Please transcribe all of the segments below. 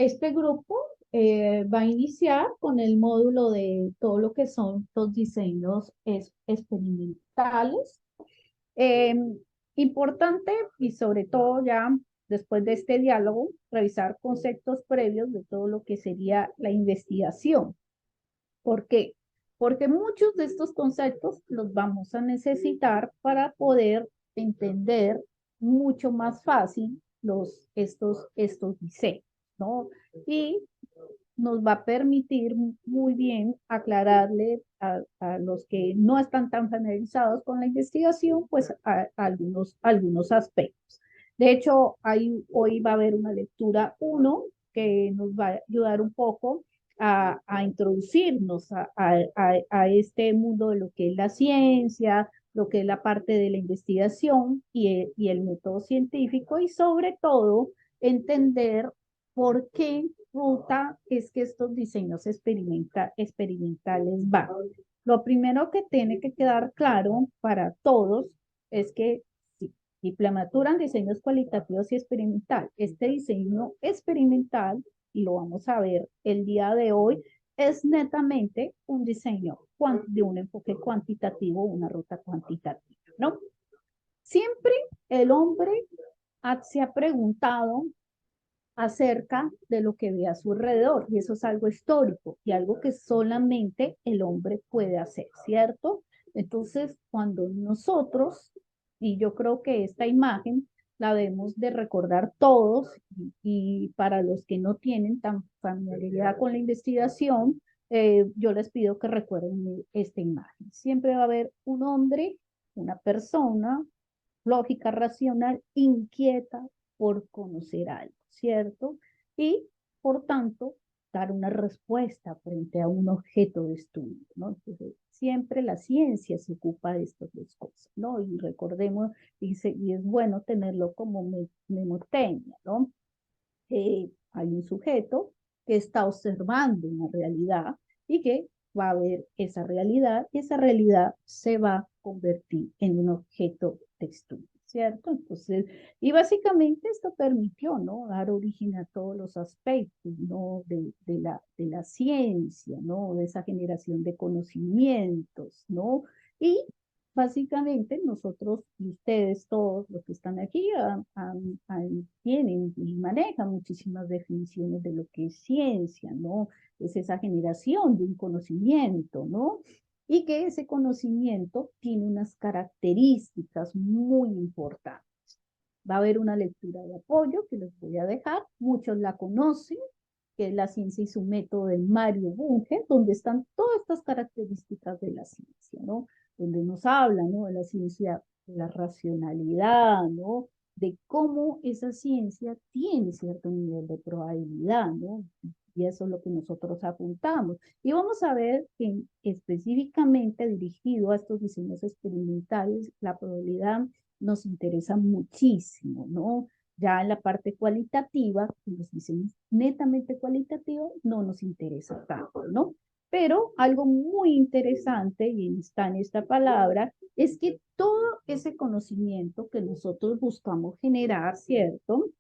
Este grupo va a iniciar con el módulo de todo lo que son los diseños experimentales. Eh, Importante y sobre todo ya después de este diálogo, revisar conceptos previos de todo lo que sería la investigación. ¿Por qué? Porque muchos de estos conceptos los vamos a necesitar para poder entender mucho más fácil estos diseños, ¿no? Y nos va a permitir muy bien aclararle a los que no están tan familiarizados con la investigación, pues algunos aspectos. De hecho, hoy va a haber una lectura uno que nos va a ayudar un poco a introducirnos a este mundo de lo que es la ciencia, lo que es la parte de la investigación y el método científico y sobre todo entender por qué ruta es que estos diseños experimentales van. Lo primero que tiene que quedar claro para todos es que sí, diplomatura en diseños cualitativos y experimental. Este diseño experimental, y lo vamos a ver el día de hoy, es netamente un diseño de un enfoque cuantitativo, una ruta cuantitativa, ¿no? Siempre el hombre se ha preguntado acerca de lo que ve a su alrededor. Y eso es algo histórico y algo que solamente el hombre puede hacer, ¿cierto? Entonces, cuando nosotros, y yo creo que esta imagen la debemos de recordar todos, y para los que no tienen tan familiaridad con la investigación, yo les pido que recuerden esta imagen. Siempre va a haber un hombre, una persona lógica, racional, inquieta por conocer algo, ¿cierto? Y, por tanto, dar una respuesta frente a un objeto de estudio, ¿no? Entonces, siempre la ciencia se ocupa de estas dos cosas, ¿no? Y recordemos, y es bueno tenerlo como memotecnia, ¿no? Hay un sujeto que está observando una realidad y que va a ver esa realidad y esa realidad se va a convertir en un objeto de estudio, ¿cierto? Entonces, y básicamente esto permitió, ¿no? Dar origen a todos los aspectos, ¿no? De la ciencia, ¿no? De esa generación de conocimientos, ¿no? Y básicamente nosotros y ustedes, todos los que están aquí, tienen y manejan muchísimas definiciones de lo que es ciencia, ¿no? Es esa generación de un conocimiento, ¿no? Y que ese conocimiento tiene unas características muy importantes. Va a haber una lectura de apoyo que les voy a dejar, muchos la conocen, que es La ciencia y su método de Mario Bunge, donde están todas estas características de la ciencia, ¿no? Donde nos habla, ¿no? De la ciencia, de la racionalidad, ¿no? De cómo esa ciencia tiene cierto nivel de probabilidad, ¿no? Y eso es lo que nosotros apuntamos. Y vamos a ver que específicamente dirigido a estos diseños experimentales, la probabilidad nos interesa muchísimo, ¿no? Ya en la parte cualitativa, los diseños netamente cualitativos, no nos interesa tanto, ¿no? Pero algo muy interesante, y está en esta palabra, es que todo ese conocimiento que nosotros buscamos generar, ¿cierto?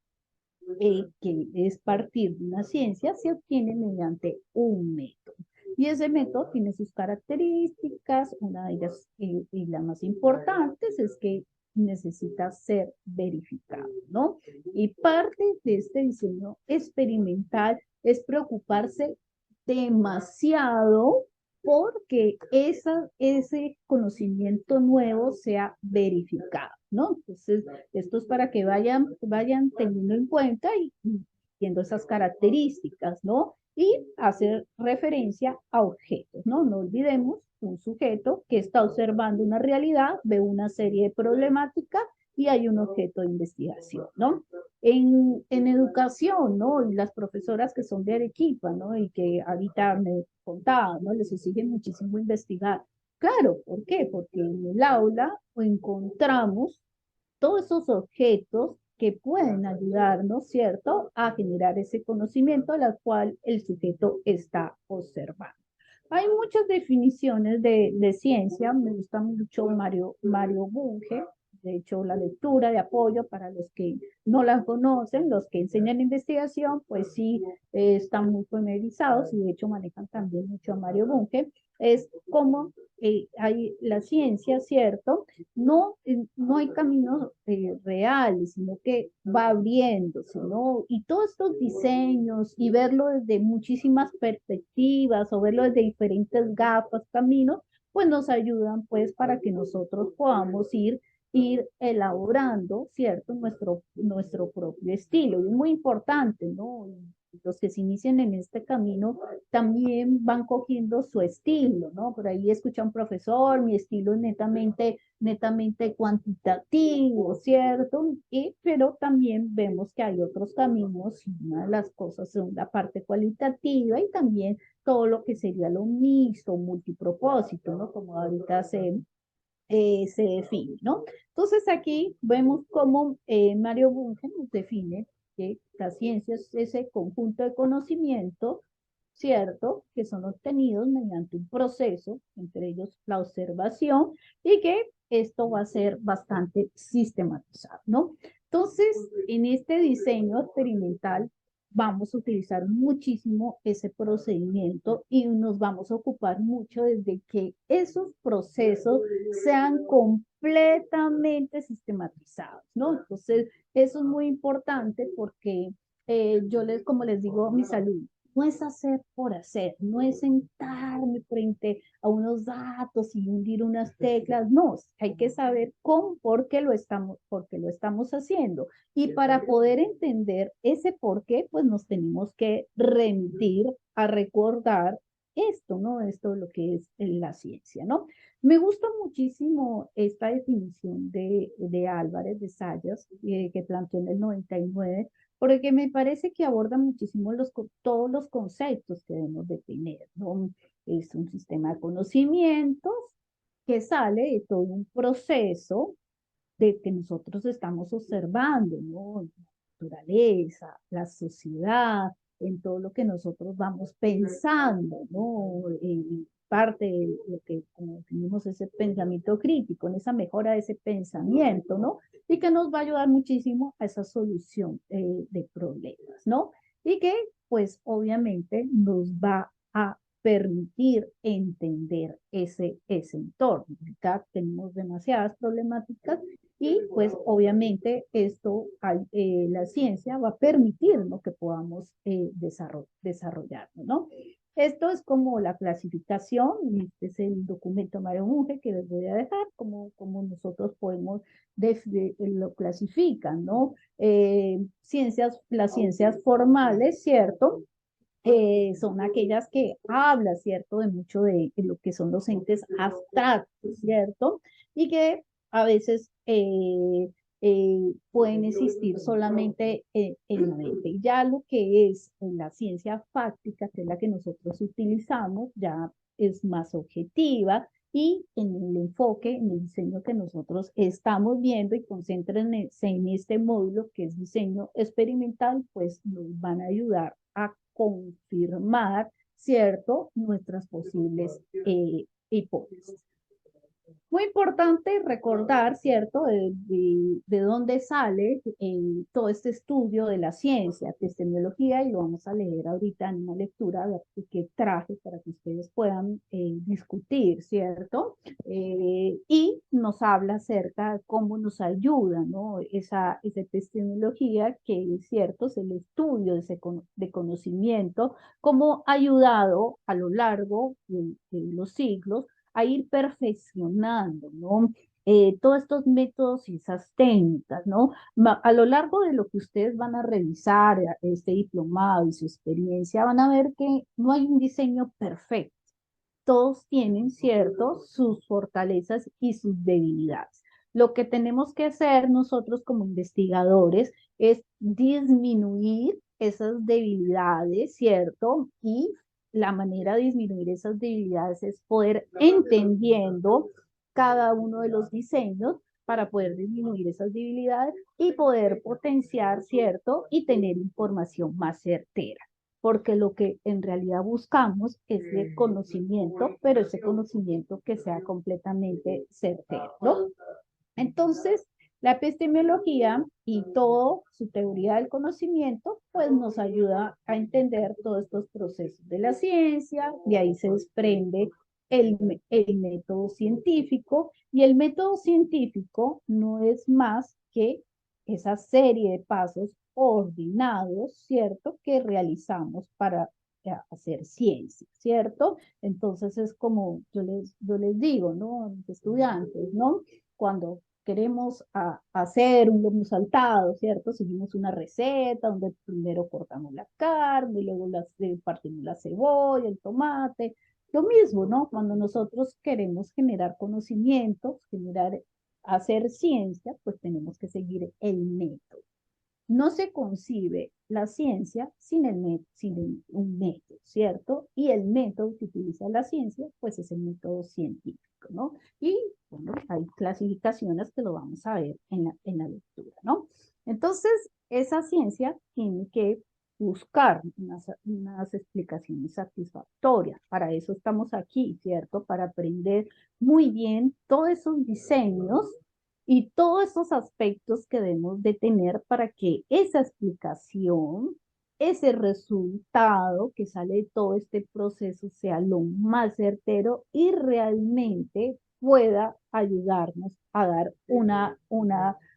Que es partir de una ciencia, se obtiene mediante un método. Y ese método tiene sus características, una de ellas y las más importantes es que necesita ser verificado, ¿no? Y parte de este diseño experimental es preocuparse demasiado porque ese conocimiento nuevo sea verificado, ¿no? Entonces, esto es para que vayan teniendo en cuenta y viendo esas características, ¿no? Y hacer referencia a objetos, ¿no? No olvidemos un sujeto que está observando una realidad, ve una serie de problemáticas y hay un objeto de investigación, ¿no? En educación, ¿no? Y las profesoras que son de Arequipa, ¿no? Y que ahorita me contaban, ¿no? Les exigen muchísimo investigar. Claro, ¿por qué? Porque en el aula encontramos todos esos objetos que pueden ayudarnos, ¿cierto?, a generar ese conocimiento al cual el sujeto está observando. Hay muchas definiciones de ciencia, me gusta mucho Mario Bunge, de hecho la lectura de apoyo para los que no la conocen, los que enseñan investigación, pues sí están muy familiarizados y de hecho manejan también mucho a Mario Bunge, es como hay la ciencia, ¿cierto? No hay caminos reales, sino que va abriéndose, ¿no? Y todos estos diseños y verlo desde muchísimas perspectivas o verlo desde diferentes gafas, caminos, pues nos ayudan pues para que nosotros podamos ir elaborando, ¿cierto? Nuestro propio estilo. Y es muy importante, ¿no? Los que se inician en este camino también van cogiendo su estilo, ¿no? Por ahí escucha un profesor, mi estilo es netamente cuantitativo, ¿cierto? Pero también vemos que hay otros caminos y una de las cosas son la parte cualitativa y también todo lo que sería lo mixto, multipropósito, ¿no? Como ahorita se define, ¿no? Entonces aquí vemos cómo Mario Bunge nos define que la ciencia es ese conjunto de conocimiento, ¿cierto? Que son obtenidos mediante un proceso, entre ellos la observación, y que esto va a ser bastante sistematizado, ¿no? Entonces, en este diseño experimental vamos a utilizar muchísimo ese procedimiento y nos vamos a ocupar mucho desde que esos procesos sean completamente sistematizados, ¿no? Entonces, eso es muy importante porque como les digo a mis alumnos, no es hacer por hacer, no es sentarme frente a unos datos y hundir unas teclas, no, hay que saber cómo, por qué lo estamos haciendo. Y para poder entender ese por qué, pues nos tenemos que remitir a recordar esto, ¿no? Esto es lo que es la ciencia, ¿no? Me gusta muchísimo esta definición de Álvarez de Sayas, que planteó en el 99, porque me parece que aborda muchísimo todos los conceptos que debemos de tener, ¿no? Es un sistema de conocimientos que sale de todo un proceso de que nosotros estamos observando, ¿no? La naturaleza, la sociedad, en todo lo que nosotros vamos pensando, ¿no? Parte de lo que, como definimos, ese pensamiento crítico, en esa mejora de ese pensamiento, ¿no? Y que nos va a ayudar muchísimo a esa solución de problemas, ¿no? Y que, pues, obviamente nos va a permitir entender ese entorno. Acá tenemos demasiadas problemáticas y pues obviamente la ciencia va a permitirnos que podamos desarrollarlo, ¿no? Esto es como la clasificación, y este es el documento Mario Bunge que les voy a dejar, como nosotros podemos, lo clasifican, ¿no? Las ciencias formales, ¿cierto? Son aquellas que hablan, ¿cierto? De mucho de lo que son los entes abstractos, ¿cierto? Y que a veces pueden existir solamente en la mente. Y ya lo que es en la ciencia fáctica, que es la que nosotros utilizamos, ya es más objetiva y en el enfoque, en el diseño que nosotros estamos viendo y concéntrense en este módulo que es diseño experimental, pues nos van a ayudar a confirmar, ¿cierto?, nuestras posibles hipótesis. Muy importante recordar, ¿cierto?, de dónde sale todo este estudio de la ciencia, epistemología, y lo vamos a leer ahorita en una lectura que traje para que ustedes puedan discutir, ¿cierto? Y nos habla acerca de cómo nos ayuda, ¿no? Esa epistemología que, es cierto, es el estudio de conocimiento, cómo ha ayudado a lo largo de los siglos a ir perfeccionando, ¿no? Todos estos métodos y esas técnicas, ¿no? A lo largo de lo que ustedes van a revisar, este diplomado y su experiencia, van a ver que no hay un diseño perfecto. Todos tienen, ¿cierto?, sus fortalezas y sus debilidades. Lo que tenemos que hacer nosotros como investigadores es disminuir esas debilidades, ¿cierto? Y la manera de disminuir esas debilidades es poder entendiendo cada uno de los diseños para poder disminuir esas debilidades y poder potenciar, ¿cierto? Y tener información más certera, porque lo que en realidad buscamos es el conocimiento, pero ese conocimiento que sea completamente certero, ¿no? Entonces, La epistemología y toda su teoría del conocimiento, pues nos ayuda a entender todos estos procesos de la ciencia, de ahí se desprende el método científico, y el método científico no es más que esa serie de pasos ordenados, ¿cierto?, que realizamos para hacer ciencia, ¿cierto? Entonces es como yo les digo, ¿no?, a los estudiantes, ¿no? Cuando queremos hacer un lomo saltado, ¿cierto? Seguimos una receta donde primero cortamos la carne, luego partimos la cebolla, el tomate. Lo mismo, ¿no? Cuando nosotros queremos generar conocimientos, hacer ciencia, pues tenemos que seguir el método. No se concibe la ciencia sin un método, ¿cierto? Y el método que utiliza la ciencia, pues es el método científico, ¿no? Y bueno, hay clasificaciones que lo vamos a ver en la lectura, ¿no? Entonces, esa ciencia tiene que buscar unas explicaciones satisfactorias. Para eso estamos aquí, ¿cierto? Para aprender muy bien todos esos diseños y todos esos aspectos que debemos de tener para que esa explicación, ese resultado que sale de todo este proceso sea lo más certero y realmente pueda ayudarnos a dar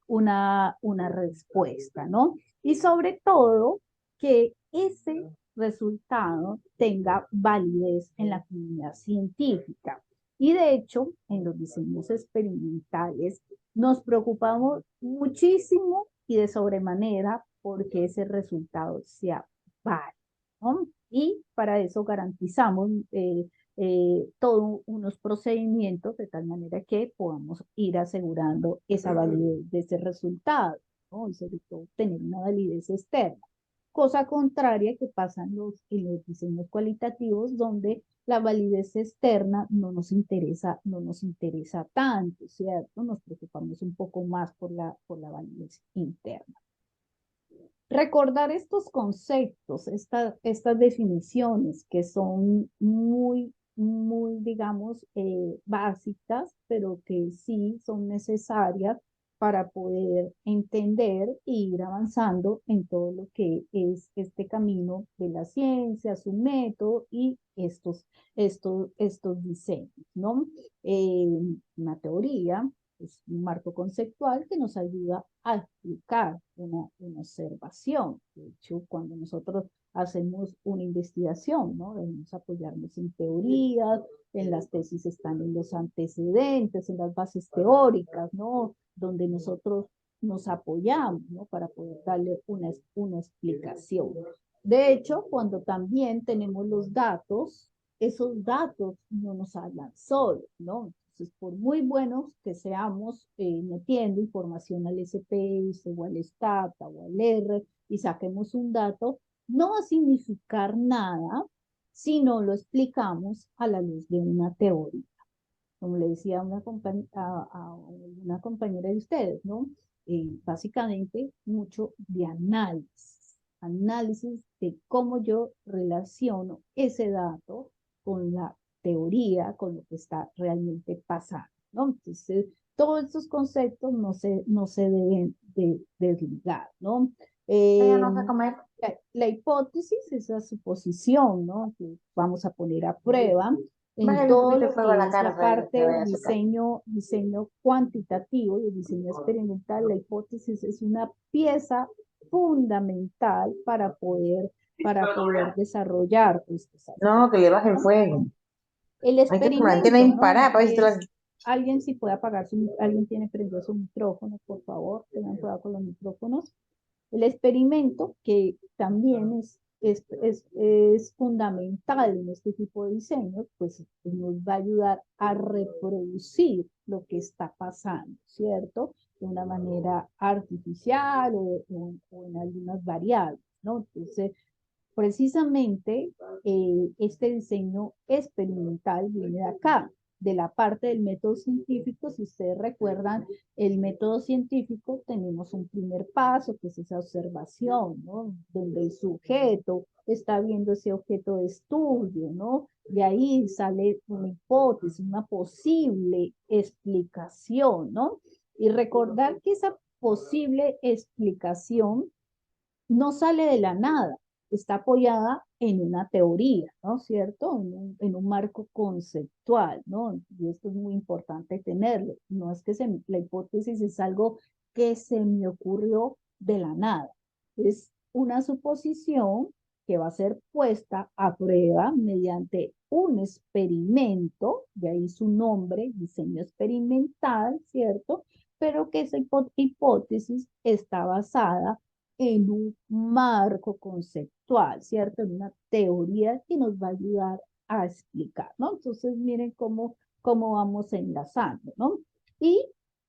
una respuesta, ¿no? Y sobre todo, que ese resultado tenga validez en la comunidad científica. Y de hecho, en los diseños experimentales nos preocupamos muchísimo y de sobremanera porque ese resultado sea válido, ¿no? Y para eso garantizamos todos unos procedimientos de tal manera que podamos ir asegurando esa validez de ese resultado, ¿no? Y sobre todo tener una validez externa. Cosa contraria que pasa en los diseños cualitativos, donde la validez externa no nos interesa tanto, ¿cierto? Nos preocupamos un poco más por la validez interna. Recordar estos conceptos, estas definiciones que son muy, digamos, básicas, pero que sí son necesarias para poder entender e ir avanzando en todo lo que es este camino de la ciencia, su método y estos diseños, ¿no? Una teoría es un marco conceptual que nos ayuda a explicar una observación. De hecho, cuando nosotros hacemos una investigación, ¿no?, debemos apoyarnos en teorías, en las tesis están en los antecedentes, en las bases teóricas, ¿no?, donde nosotros nos apoyamos, ¿no?, para poder darle una explicación. De hecho, cuando también tenemos los datos, esos datos no nos hablan solos, ¿no? Entonces, por muy buenos que seamos metiendo información al SPS o al Stata o al R y saquemos un dato, no va a significar nada si no lo explicamos a la luz de una teoría. Como le decía a una compañera de ustedes, ¿no? Básicamente mucho de análisis de cómo yo relaciono ese dato con la teoría, con lo que está realmente pasando, ¿no? Entonces, todos estos conceptos no se deben de desligar, ¿no? Ella Eh, no sé comer. la hipótesis es la suposición, ¿no?, que vamos a poner a prueba en Bájale un todo poquito de lo fuego a que la es cara la para que parte de vaya a secar. diseño cuantitativo y el diseño experimental. La hipótesis es una pieza fundamental para poder desarrollar estos No, que le aspectos, baje el ¿no? fuego. El Hay que poner la antena experimento, ahí ¿no? parada para ver si te Es, la... alguien si puede apagar alguien tiene prendido su micrófono, por favor, tengan cuidado con los micrófonos. El experimento, que también es fundamental en este tipo de diseños, pues nos va a ayudar a reproducir lo que está pasando, ¿cierto? De una manera artificial o en algunas variables, ¿no? Entonces, precisamente este diseño experimental viene de acá, de la parte del método científico. Si ustedes recuerdan, el método científico tenemos un primer paso, que es esa observación, ¿no?, donde el sujeto está viendo ese objeto de estudio, ¿no? De ahí sale una hipótesis, una posible explicación, ¿no? Y recordar que esa posible explicación no sale de la nada, está apoyada en una teoría, ¿no es cierto? En un marco conceptual, ¿no? Y esto es muy importante tenerlo. No es que la hipótesis es algo que se me ocurrió de la nada. Es una suposición que va a ser puesta a prueba mediante un experimento, de ahí su nombre, diseño experimental, ¿cierto? Pero que esa hipótesis está basada en un marco conceptual, ¿cierto? En una teoría que nos va a ayudar a explicar, ¿no? Entonces, miren cómo vamos enlazando, ¿no? Y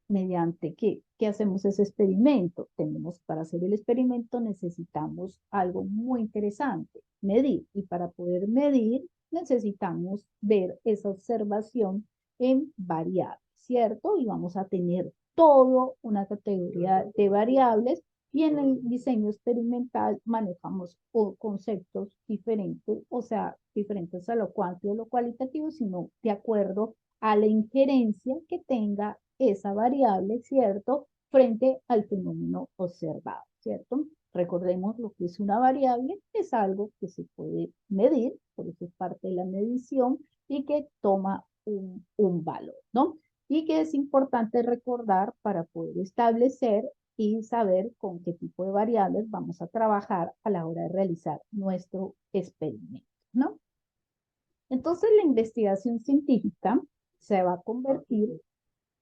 mediante qué hacemos ese experimento. Tenemos, para hacer el experimento necesitamos algo muy interesante, medir. Y para poder medir necesitamos ver esa observación en variables, ¿cierto? Y vamos a tener todo una categoría de variables y en el diseño experimental manejamos conceptos diferentes, o sea, diferentes a lo cuantitativo o lo cualitativo, sino de acuerdo a la injerencia que tenga esa variable, ¿cierto? Frente al fenómeno observado, ¿cierto? Recordemos lo que es una variable, es algo que se puede medir, por eso es parte de la medición y que toma un valor, ¿no? Y que es importante recordar para poder establecer y saber con qué tipo de variables vamos a trabajar a la hora de realizar nuestro experimento, ¿no? Entonces la investigación científica se va a convertir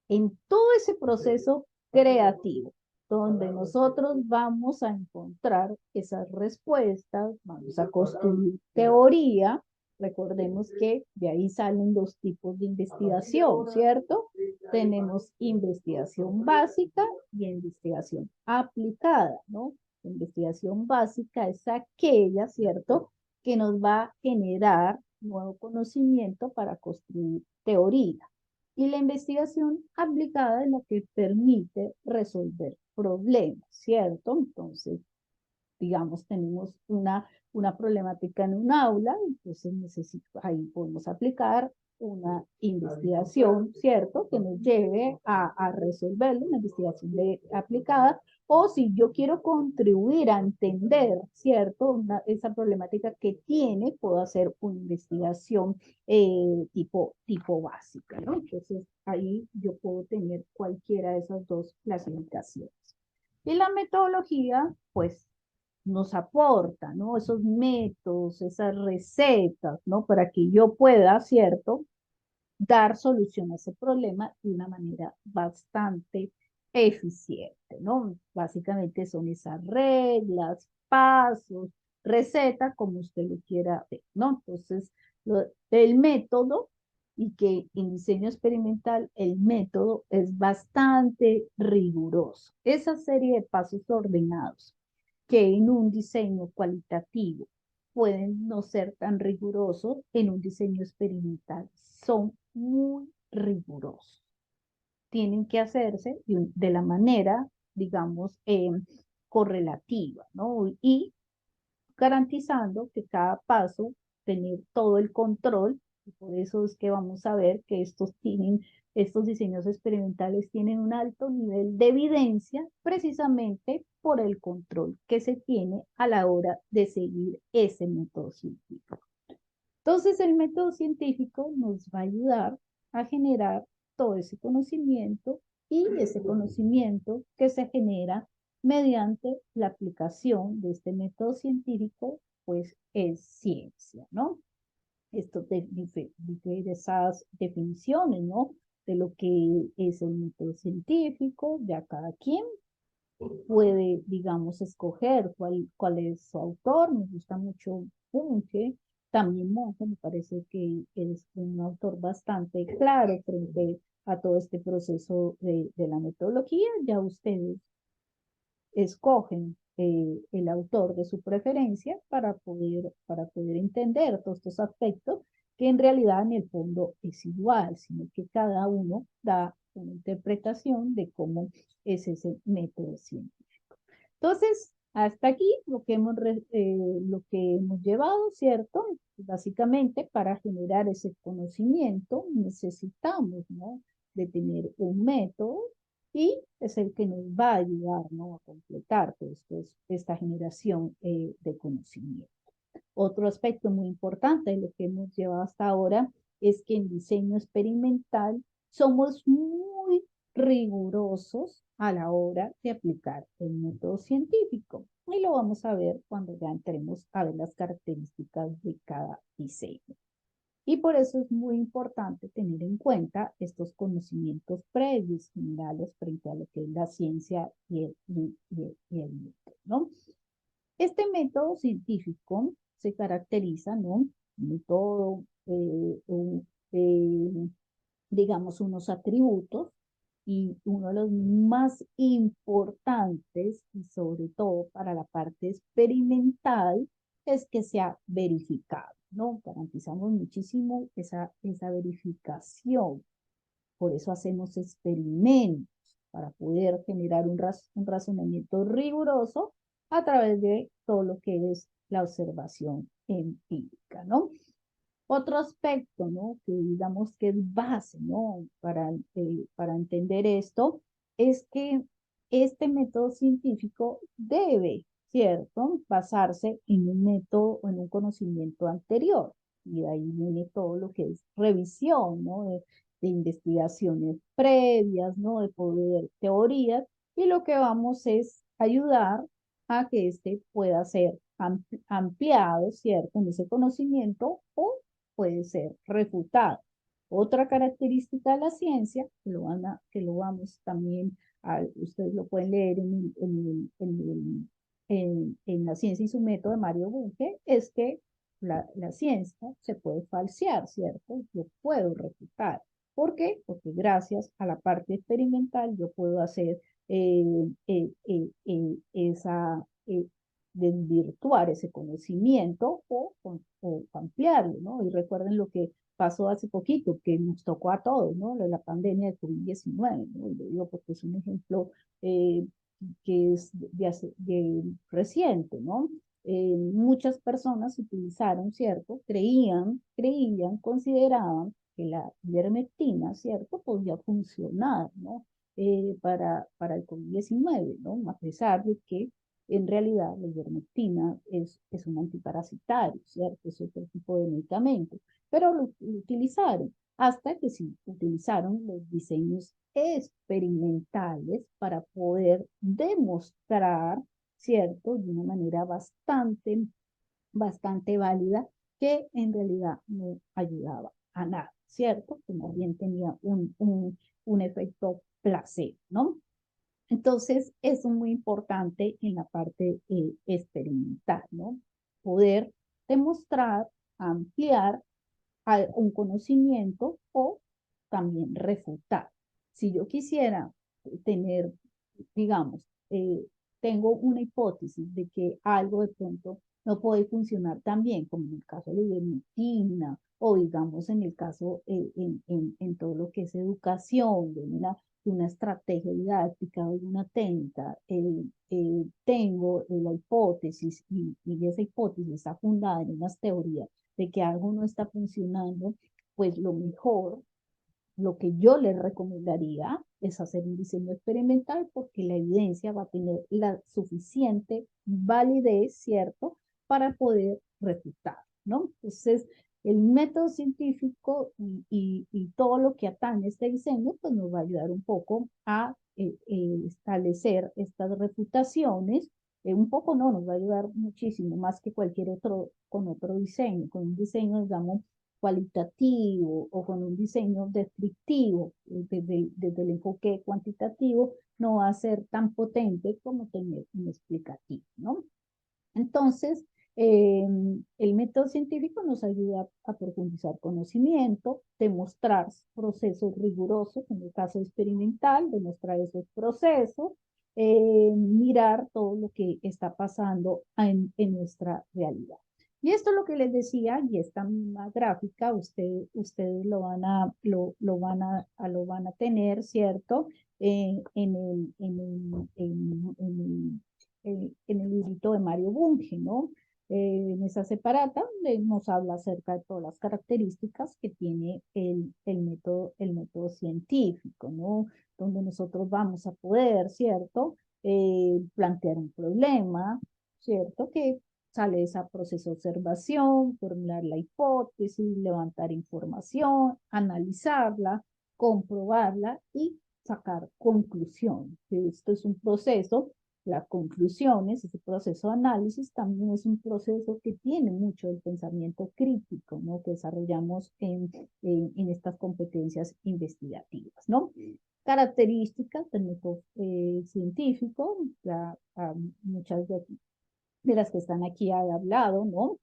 en todo ese proceso creativo, donde nosotros vamos a encontrar esas respuestas, vamos a construir teoría. Recordemos que de ahí salen dos tipos de investigación, ¿cierto? Tenemos investigación básica y investigación aplicada, ¿no? La investigación básica es aquella, ¿cierto?, que nos va a generar nuevo conocimiento para construir teoría. Y la investigación aplicada es lo que permite resolver problemas, ¿cierto? Entonces, digamos, tenemos una problemática en un aula, entonces ahí podemos aplicar una investigación, ¿cierto? Que nos lleve a resolverlo, una investigación aplicada, o si yo quiero contribuir a entender, ¿cierto? Esa problemática que tiene, puedo hacer una investigación tipo básica, ¿no? Entonces, ahí yo puedo tener cualquiera de esas dos clasificaciones. Y la metodología, pues, nos aporta, ¿no? Esos métodos, esas recetas, ¿no? Para que yo pueda, ¿cierto?, dar solución a ese problema de una manera bastante eficiente, ¿no? Básicamente son esas reglas, pasos, receta, como usted lo quiera ver, ¿no? Entonces, el método, y que en diseño experimental el método es bastante riguroso. Esa serie de pasos ordenados que en un diseño cualitativo pueden no ser tan rigurosos, en un diseño experimental son muy rigurosos. Tienen que hacerse de la manera, digamos, correlativa, ¿no? Y garantizando que cada paso tener todo el control. Y por eso es que vamos a ver que estos diseños experimentales tienen un alto nivel de evidencia precisamente por el control que se tiene a la hora de seguir ese método científico. Entonces, el método científico nos va a ayudar a generar todo ese conocimiento y ese conocimiento que se genera mediante la aplicación de este método científico, pues es ciencia, ¿no? Esto de esas definiciones, ¿no? De lo que es el método científico, ya cada quien puede, digamos, escoger cuál es su autor. Me gusta mucho Bunge, también Monge, me parece que es un autor bastante claro frente a todo este proceso de la metodología. Ya ustedes escogen el autor de su preferencia para poder entender todos estos aspectos que en realidad en el fondo es igual, sino que cada uno da una interpretación de cómo es ese método científico. Entonces, hasta aquí lo que hemos llevado, ¿cierto? Básicamente, para generar ese conocimiento necesitamos, ¿no?, de tener un método y es el que nos va a ayudar, ¿no? A completar pues, esta generación de conocimiento. Otro aspecto muy importante de lo que hemos llevado hasta ahora es que en diseño experimental somos muy rigurosos a la hora de aplicar el método científico. Y lo vamos a ver cuando ya entremos a ver las características de cada diseño. Y por eso es muy importante tener en cuenta estos conocimientos previos generales frente a lo que es la ciencia y el método, ¿no? Este método científico se caracteriza, ¿no? De todo, digamos, unos atributos y uno de los más importantes, y sobre todo para la parte experimental, es que sea verificado, ¿no? Garantizamos muchísimo esa verificación. Por eso hacemos experimentos para poder generar un razonamiento riguroso a través de todo lo que es la observación empírica, ¿no? Otro aspecto, ¿no? Que digamos que es base, ¿no? Para entender esto, es que este método científico debe, ¿cierto? Basarse en un método o en un conocimiento anterior. Y de ahí viene todo lo que es revisión, ¿no? De investigaciones previas, ¿no? De poder teorías. Y lo que vamos es ayudar a que este pueda ser ampliado, ¿cierto? En ese conocimiento o puede ser refutado. Otra característica de la ciencia, que lo vamos también, ustedes lo pueden leer en La ciencia y su método de Mario Bunge, es que la ciencia se puede falsear, ¿cierto? Yo puedo refutar. ¿Por qué? Porque gracias a la parte experimental yo puedo hacer esa, desvirtuar ese conocimiento o ampliarlo, ¿no? Y recuerden lo que pasó hace poquito, que nos tocó a todos, ¿no? La pandemia de COVID-19, ¿no? Y lo digo porque es un ejemplo que es de reciente, ¿no? Muchas personas utilizaron, ¿cierto? Creían, consideraban que la ivermectina, ¿cierto? Podía funcionar, ¿no? Para el COVID-19, ¿no? A pesar de que en realidad la ivermectina es un antiparasitario, ¿cierto? Es otro tipo de medicamento, pero lo utilizaron hasta que sí utilizaron los diseños experimentales para poder demostrar, ¿cierto? De una manera bastante válida que en realidad no ayudaba a nada, ¿cierto? Que más bien tenía un efecto placebo, ¿no? Entonces, eso es muy importante en la parte experimental, ¿no? Poder demostrar, ampliar un conocimiento o también refutar. Si yo quisiera tener, digamos, tengo una hipótesis de que algo de pronto no puede funcionar tan bien, como en el caso de la ivermectina, o digamos en el caso, en todo lo que es educación, de una estrategia didáctica o de una técnica, tengo la hipótesis y esa hipótesis está fundada en unas teorías de que algo no está funcionando, pues lo mejor, lo que yo les recomendaría es hacer un diseño experimental porque la evidencia va a tener la suficiente validez, ¿cierto?, para poder refutar, ¿no? Entonces, el método científico y todo lo que atañe a este diseño, pues nos va a ayudar un poco a establecer estas refutaciones. Un poco no, nos va a ayudar muchísimo más que cualquier otro, con otro diseño, con un diseño, digamos, cualitativo o con un diseño descriptivo, desde el enfoque cuantitativo, no va a ser tan potente como tener un explicativo, ¿no? Entonces, el método científico nos ayuda a profundizar conocimiento, demostrar procesos rigurosos, en el caso experimental, demostrar esos procesos, mirar todo lo que está pasando en nuestra realidad. Y esto es lo que les decía, y esta misma gráfica, ustedes lo van a tener, ¿cierto? En el librito de Mario Bunge, ¿no? En esa separata nos habla acerca de todas las características que tiene el método científico, ¿no? Donde nosotros vamos a poder, ¿cierto? Plantear un problema, ¿cierto? Que sale de ese proceso de observación, formular la hipótesis, levantar información, analizarla, comprobarla y sacar conclusiones. Esto es un proceso, las conclusiones, ese proceso de análisis también es un proceso que tiene mucho del pensamiento crítico, ¿no? Que desarrollamos en estas competencias investigativas, ¿no? Características del método científico, muchas de las que están aquí he hablado, ¿no?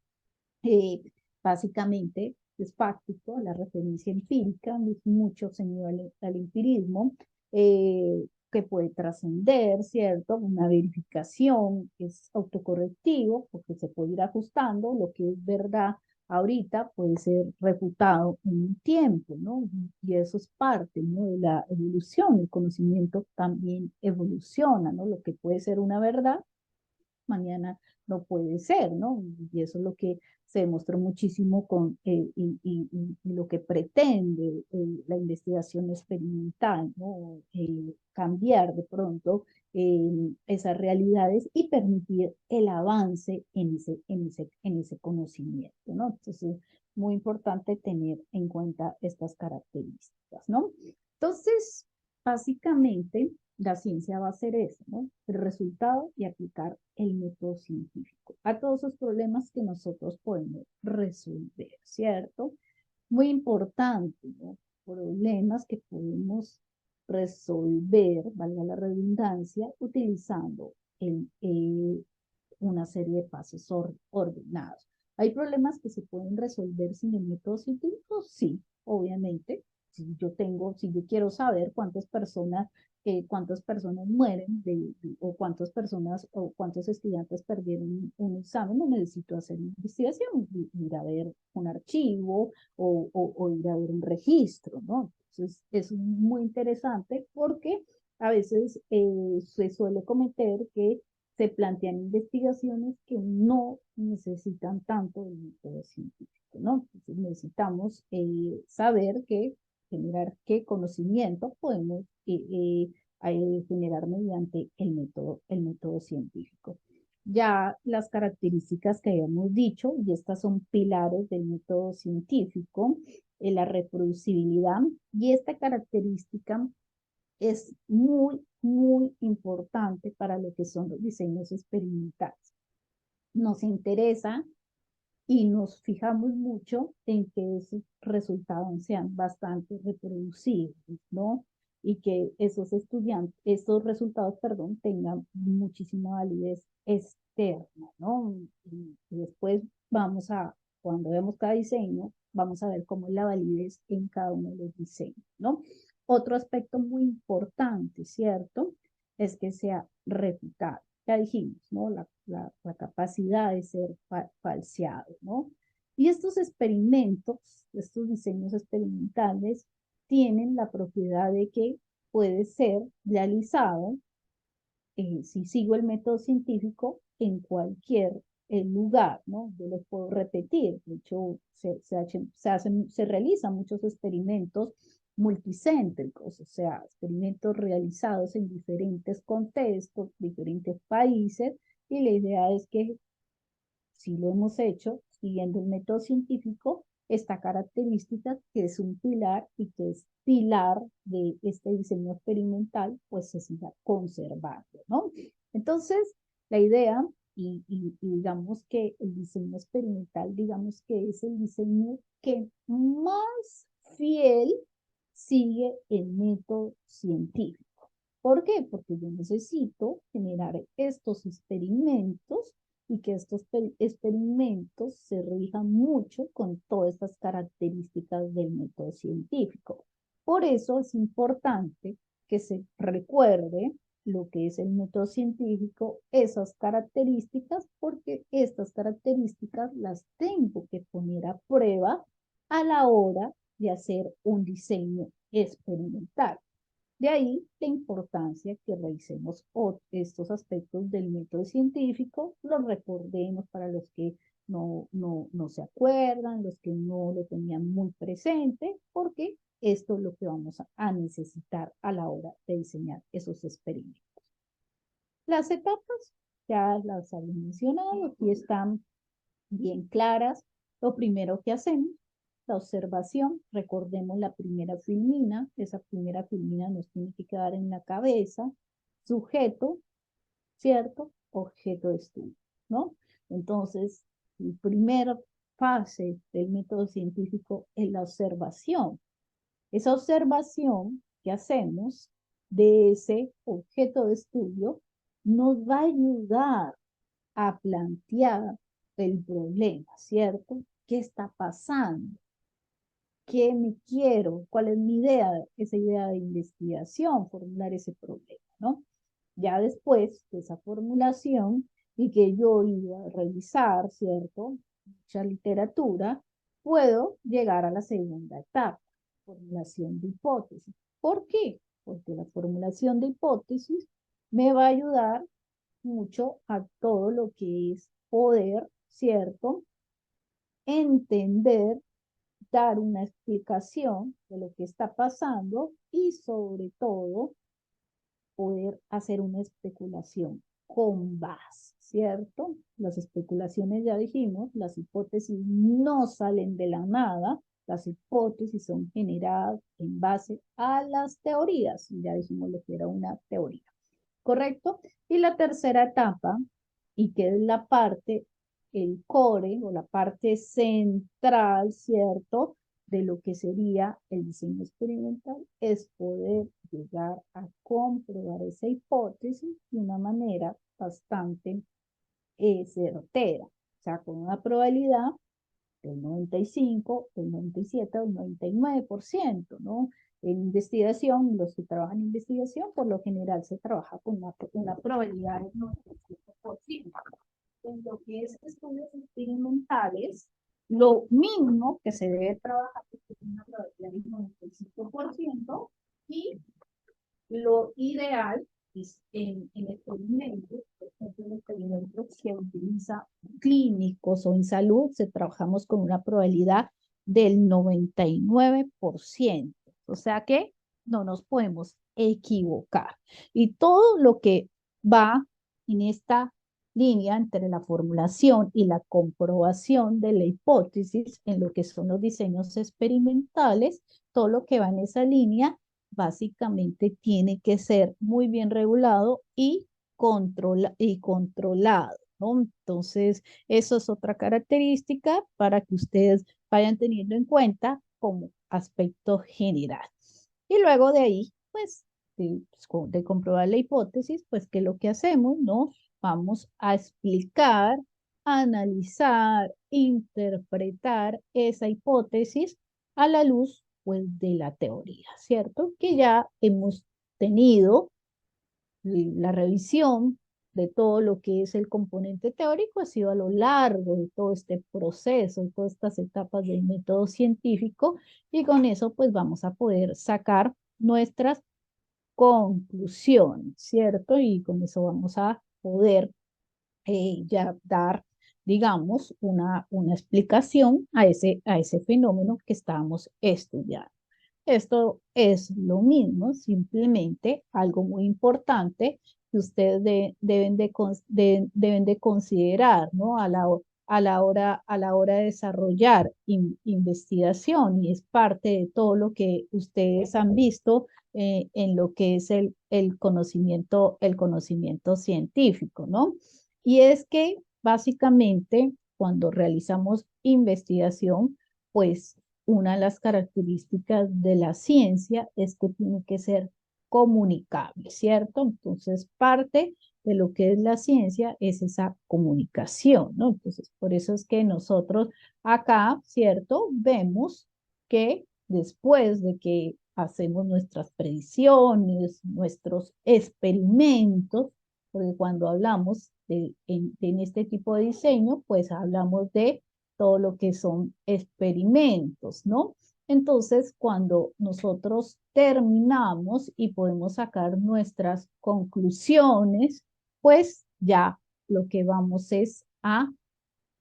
Eh, Básicamente es fáctico, la referencia empírica, mucho se al empirismo, que puede trascender, ¿cierto? Una verificación es autocorrectivo, porque se puede ir ajustando, lo que es verdad ahorita puede ser refutado en un tiempo, ¿no? Y eso es parte, ¿no? De la evolución, el conocimiento también evoluciona, ¿no? Lo que puede ser una verdad mañana no puede ser, ¿no? Y eso es lo que se demostró muchísimo con y lo que pretende la investigación experimental, ¿no? Cambiar de pronto esas realidades y permitir el avance en ese conocimiento, ¿no? Entonces es muy importante tener en cuenta estas características, ¿no? Entonces, básicamente, la ciencia va a ser eso, ¿no? El resultado y aplicar el método científico a todos esos problemas que nosotros podemos resolver, ¿cierto? Muy importante, ¿no? Problemas que podemos resolver, valga la redundancia, utilizando una serie de pasos ordenados. ¿Hay problemas que se pueden resolver sin el método científico? Sí, obviamente. Si yo quiero saber cuántas personas mueren o cuántas personas o cuántos estudiantes perdieron un examen, no necesito hacer investigación, ir a ver un archivo o ir a ver un registro, ¿no? Entonces, es muy interesante porque a veces se suele cometer que se plantean investigaciones que no necesitan tanto del método científico, ¿no? Entonces necesitamos saber generar qué conocimiento podemos generar mediante el método científico. Ya las características que habíamos dicho, y estas son pilares del método científico, la reproducibilidad, y esta característica es muy, muy importante para lo que son los diseños experimentales. Nos interesa y nos fijamos mucho en que esos resultados sean bastante reproducibles, ¿no? Y que esos estudiantes, esos resultados, perdón, tengan muchísima validez externa, ¿no? Y después cuando vemos cada diseño, vamos a ver cómo es la validez en cada uno de los diseños, ¿no? Otro aspecto muy importante, ¿cierto? Es que sea refutable. Ya dijimos, ¿no? La capacidad de ser falseado, ¿no? Y estos experimentos, estos diseños experimentales, tienen la propiedad de que puede ser realizado, si sigo el método científico, en cualquier lugar, ¿no? Yo los puedo repetir. De hecho, se realizan muchos experimentos multicéntricos, o sea, experimentos realizados en diferentes contextos, diferentes países, y la idea es que si lo hemos hecho siguiendo el método científico, esta característica que es un pilar y que es pilar de este diseño experimental, pues se siga conservando, ¿no? Entonces, la idea, y digamos que el diseño experimental, digamos que es el diseño que más fiel sigue el método científico. ¿Por qué? Porque yo necesito generar estos experimentos y que estos experimentos se rijan mucho con todas estas características del método científico. Por eso es importante que se recuerde lo que es el método científico, esas características, porque estas características las tengo que poner a prueba a la hora de hacer un diseño experimental. De ahí la importancia que revisemos estos aspectos del método científico, los recordemos para los que no se acuerdan, los que no lo tenían muy presente, porque esto es lo que vamos a necesitar a la hora de diseñar esos experimentos. Las etapas ya las había mencionado, aquí están bien claras. Lo primero que hacemos, la observación, recordemos la primera filmina, esa primera filmina nos tiene que quedar en la cabeza, sujeto, ¿cierto? Objeto de estudio, ¿no? Entonces, la primera fase del método científico es la observación. Esa observación que hacemos de ese objeto de estudio nos va a ayudar a plantear el problema, ¿cierto? ¿Qué está pasando? ¿Qué me quiero? ¿Cuál es mi idea? Esa idea de investigación, formular ese problema, ¿no? Ya después de esa formulación y que yo iba a revisar, ¿cierto? Mucha literatura, puedo llegar a la segunda etapa, formulación de hipótesis. ¿Por qué? Porque la formulación de hipótesis me va a ayudar mucho a todo lo que es poder, ¿cierto? Entender, dar una explicación de lo que está pasando y sobre todo poder hacer una especulación con base, ¿cierto? Las especulaciones, ya dijimos, las hipótesis no salen de la nada, las hipótesis son generadas en base a las teorías, ya dijimos lo que era una teoría. ¿Correcto? Y la tercera etapa, y que es la parte, el core o la parte central, ¿cierto? De lo que sería el diseño experimental, es poder llegar a comprobar esa hipótesis de una manera bastante certera, o sea, con una probabilidad del 95, del 97, del 99%, ¿no? En investigación, los que trabajan en investigación, por lo general se trabaja con una probabilidad del 97%. En lo que es estudios experimentales, lo mínimo que se debe trabajar es una probabilidad del 95% y lo ideal es en experimentos, por ejemplo, en experimentos que se utiliza clínicos o en salud, se trabajamos con una probabilidad del 99%. O sea que no nos podemos equivocar. Y todo lo que va en esta línea entre la formulación y la comprobación de la hipótesis en lo que son los diseños experimentales, todo lo que va en esa línea básicamente tiene que ser muy bien regulado y controlado, ¿no? Entonces, eso es otra característica para que ustedes vayan teniendo en cuenta como aspecto general. Y luego de ahí, pues, de comprobar la hipótesis, pues, ¿qué es lo que hacemos, no? Vamos a explicar, analizar, interpretar esa hipótesis a la luz pues de la teoría, ¿cierto? Que ya hemos tenido la revisión de todo lo que es el componente teórico, ha sido a lo largo de todo este proceso, de todas estas etapas del método científico, y con eso pues vamos a poder sacar nuestras conclusiones, ¿cierto? Y con eso vamos a poder ya dar, digamos, una explicación a ese fenómeno que estamos estudiando. Esto es lo mismo, simplemente algo muy importante que ustedes deben de considerar, ¿no? A la hora de desarrollar investigación y es parte de todo lo que ustedes han visto en lo que es el conocimiento científico, ¿no? Y es que básicamente cuando realizamos investigación, pues una de las características de la ciencia es que tiene que ser comunicable, ¿cierto? Entonces, parte de lo que es la ciencia es esa comunicación, ¿no? Entonces, por eso es que nosotros acá, ¿cierto? Vemos que después de que hacemos nuestras predicciones, nuestros experimentos, porque cuando hablamos en este tipo de diseño, pues hablamos de todo lo que son experimentos, ¿no? Entonces, cuando nosotros terminamos y podemos sacar nuestras conclusiones, pues ya lo que vamos es a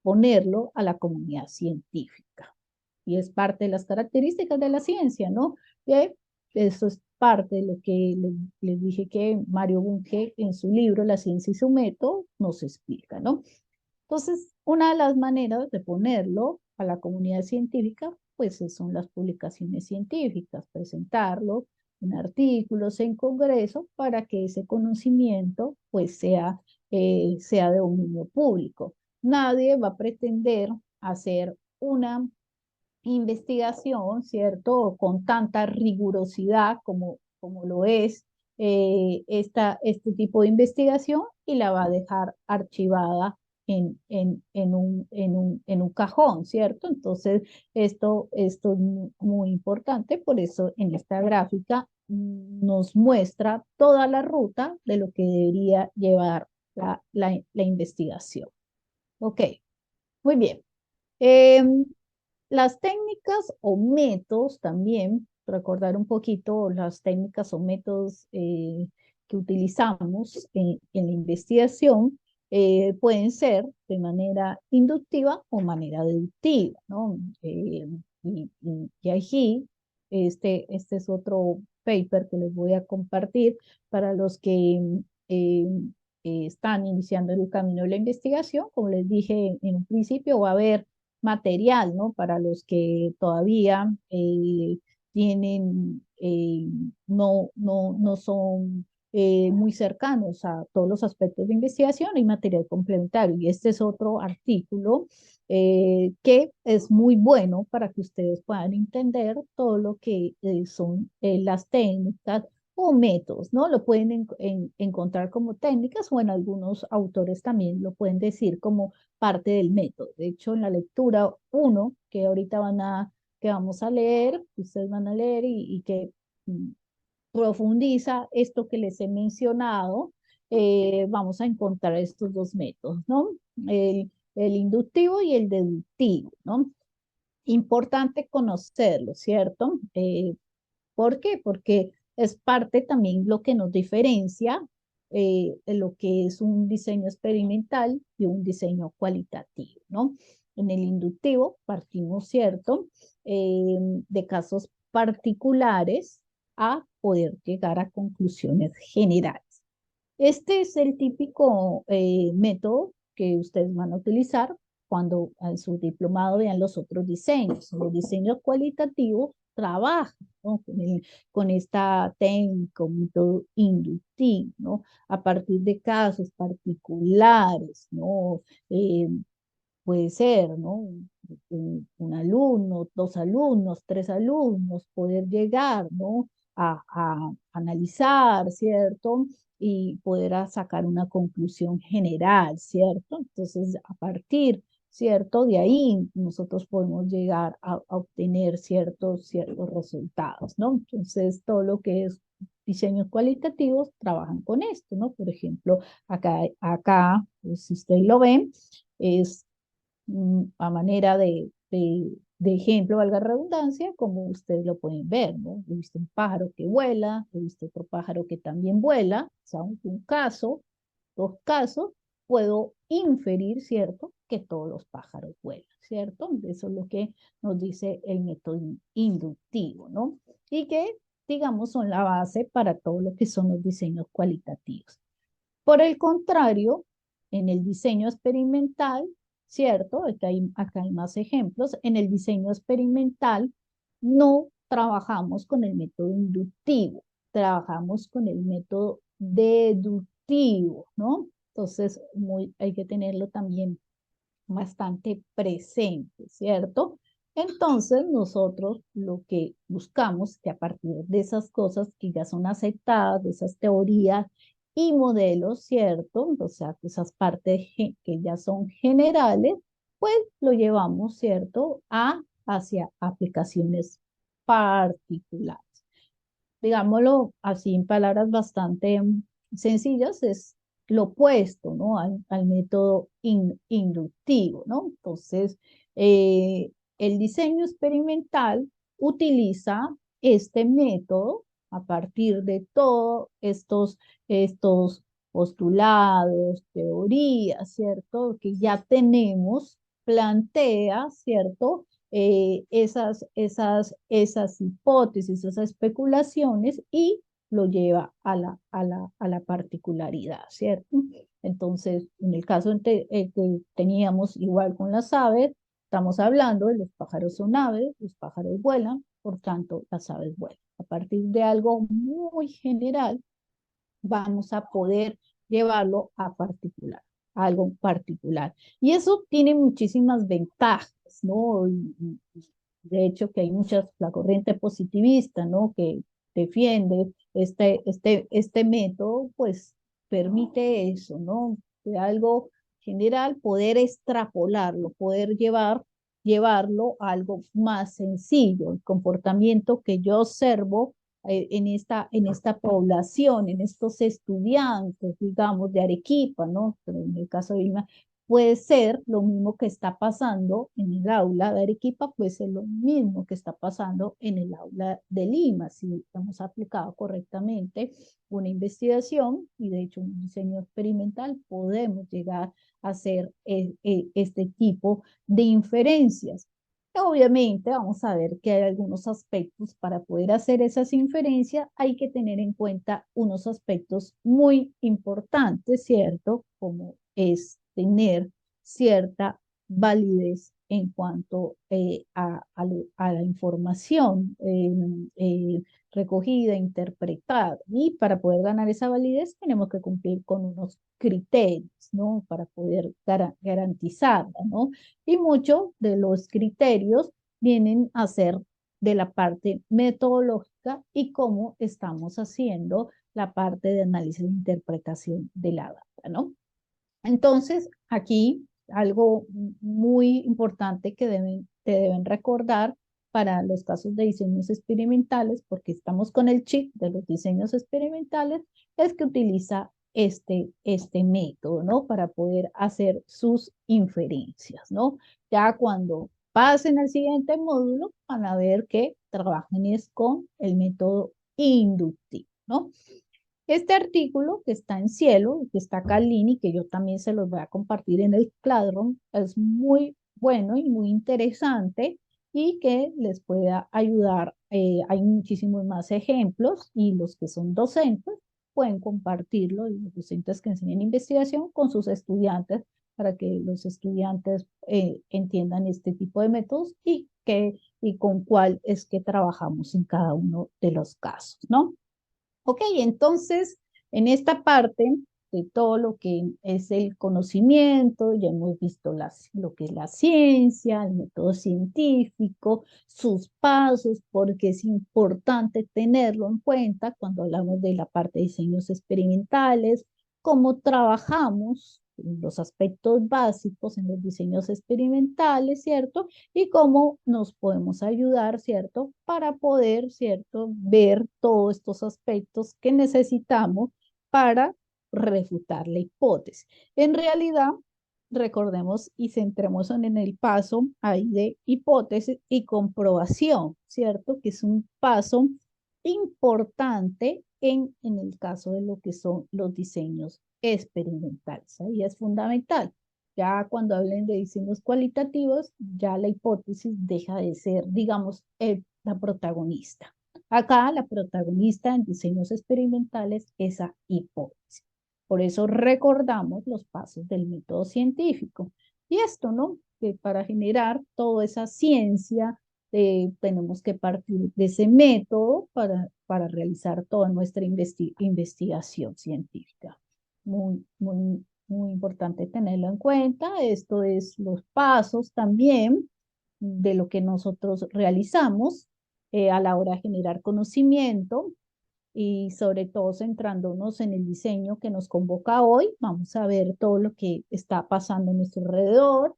ponerlo a la comunidad científica. Y es parte de las características de la ciencia, ¿no? Que eso es parte de lo que les dije que Mario Bunge en su libro La ciencia y su método nos explica, ¿no? Entonces, una de las maneras de ponerlo a la comunidad científica, pues son las publicaciones científicas, presentarlo en artículos, en congresos, para que ese conocimiento pues sea de dominio público. Nadie va a pretender hacer una investigación, ¿cierto? Con tanta rigurosidad como lo es este tipo de investigación y la va a dejar archivada en un cajón, ¿cierto? Entonces, esto es muy importante, por eso en esta gráfica nos muestra toda la ruta de lo que debería llevar la investigación. Ok, muy bien. Em, las técnicas o métodos también, recordar un poquito las técnicas o métodos que utilizamos en la investigación, pueden ser de manera inductiva o manera deductiva, ¿no? Y aquí, este es otro paper que les voy a compartir para los que eh, están iniciando el camino de la investigación. Como les dije en un principio, va a haber material, ¿no? Para los que todavía tienen, no son muy cercanos a todos los aspectos de investigación, hay material complementario. Y este es otro artículo que es muy bueno para que ustedes puedan entender todo lo que son las técnicas o métodos, ¿no? Lo pueden encontrar como técnicas o en algunos autores también lo pueden decir como parte del método. De hecho, en la lectura uno que ahorita que vamos a leer, que ustedes van a leer y que profundiza esto que les he mencionado, vamos a encontrar estos dos métodos, ¿no? El inductivo y el deductivo, ¿no? Importante conocerlo, ¿cierto? ¿Por qué? Porque es parte también lo que nos diferencia de lo que es un diseño experimental y un diseño cualitativo, ¿no? En el inductivo partimos, ¿cierto? De casos particulares a poder llegar a conclusiones generales. Este es el típico método que ustedes van a utilizar cuando en su diplomado vean los otros diseños. Los diseños cualitativos trabajan, ¿no? Con esta técnica, un método inductivo, ¿no? A partir de casos particulares, ¿no? Puede ser, ¿no? Un alumno, dos alumnos, tres alumnos, poder llegar, ¿no? A analizar, ¿cierto? Y poder sacar una conclusión general, ¿cierto? Entonces, a partir, ¿cierto? De ahí nosotros podemos llegar a obtener ciertos resultados, ¿no? Entonces, todo lo que es diseños cualitativos trabajan con esto, ¿no? Por ejemplo, acá pues, si ustedes lo ven, es a manera de ejemplo, valga la redundancia, como ustedes lo pueden ver, ¿no? He visto un pájaro que vuela, he visto otro pájaro que también vuela, o sea, un caso, dos casos, puedo inferir, ¿cierto?, que todos los pájaros vuelan, ¿cierto? Eso es lo que nos dice el método inductivo, ¿no? Y que, digamos, son la base para todo lo que son los diseños cualitativos. Por el contrario, en el diseño experimental, ¿cierto? Acá hay más ejemplos. En el diseño experimental no trabajamos con el método inductivo, trabajamos con el método deductivo, ¿no? Entonces, hay que tenerlo también bastante presente, ¿cierto? Entonces, nosotros lo que buscamos que a partir de esas cosas que ya son aceptadas, de esas teorías y modelos, ¿cierto? O sea, esas partes que ya son generales, pues lo llevamos, ¿cierto? Hacia aplicaciones particulares. Digámoslo así en palabras bastante sencillas, es lo opuesto, ¿no? Al método inductivo, ¿no? Entonces, el diseño experimental utiliza este método a partir de todos estos postulados, teorías, ¿cierto? Que ya tenemos, plantea, ¿cierto? Esas hipótesis, esas especulaciones y lo lleva a la particularidad, ¿cierto? Entonces, en el caso que teníamos igual con las aves, estamos hablando de los pájaros son aves, los pájaros vuelan, por tanto, las aves vuelan. A partir de algo muy general, vamos a poder llevarlo a particular, a algo particular. Y eso tiene muchísimas ventajas, ¿no? De hecho, que hay muchas, la corriente positivista, ¿no? Que defiende este método, pues permite eso, ¿no? De algo general, poder extrapolarlo, poder llevarlo a algo más sencillo. El comportamiento que yo observo en esta población, en estos estudiantes, digamos, de Arequipa, ¿no? Pero en el caso de Vilma, puede ser lo mismo que está pasando en el aula de Arequipa, puede ser lo mismo que está pasando en el aula de Lima, si hemos aplicado correctamente una investigación y de hecho un diseño experimental, podemos llegar a hacer este tipo de inferencias. Obviamente vamos a ver que hay algunos aspectos para poder hacer esas inferencias, hay que tener en cuenta unos aspectos muy importantes, ¿cierto? Como es tener cierta validez en cuanto a la información recogida, interpretada. Y para poder ganar esa validez tenemos que cumplir con unos criterios, ¿no? Para poder garantizarla, ¿no? Y muchos de los criterios vienen a ser de la parte metodológica y cómo estamos haciendo la parte de análisis e interpretación de la data, ¿no? Entonces, aquí algo muy importante que te deben recordar para los casos de diseños experimentales, porque estamos con el chip de los diseños experimentales, es que utiliza este método, ¿no? Para poder hacer sus inferencias, ¿no? Ya cuando pasen al siguiente módulo, van a ver que trabajan es con el método inductivo, ¿no? Este artículo que está en Cielo, que está acá en línea y que yo también se los voy a compartir en el Classroom, es muy bueno y muy interesante y que les pueda ayudar. Hay muchísimos más ejemplos y los que son docentes pueden compartirlo, y los docentes que enseñan investigación con sus estudiantes para que los estudiantes entiendan este tipo de métodos y con cuál es que trabajamos en cada uno de los casos, ¿no? Ok, entonces, en esta parte de todo lo que es el conocimiento, ya hemos visto lo que es la ciencia, el método científico, sus pasos, porque es importante tenerlo en cuenta cuando hablamos de la parte de diseños experimentales, cómo trabajamos los aspectos básicos en los diseños experimentales, ¿cierto? Y cómo nos podemos ayudar, ¿cierto? Para poder, ¿cierto? Ver todos estos aspectos que necesitamos para refutar la hipótesis. En realidad, recordemos y centremos en el paso ahí de hipótesis y comprobación, ¿cierto? Que es un paso importante en el caso de lo que son los diseños experimentales. Ahí es fundamental. Ya cuando hablen de diseños cualitativos, ya la hipótesis deja de ser, digamos, la protagonista. Acá la protagonista en diseños experimentales es esa hipótesis. Por eso recordamos los pasos del método científico. Y esto, ¿no? Que para generar toda esa ciencia, tenemos que partir de ese método para realizar toda nuestra investigación científica. Muy importante tenerlo en cuenta. Esto es los pasos también de lo que nosotros realizamos a la hora de generar conocimiento y sobre todo centrándonos en el diseño que nos convoca hoy. Vamos a ver todo lo que está pasando a nuestro alrededor.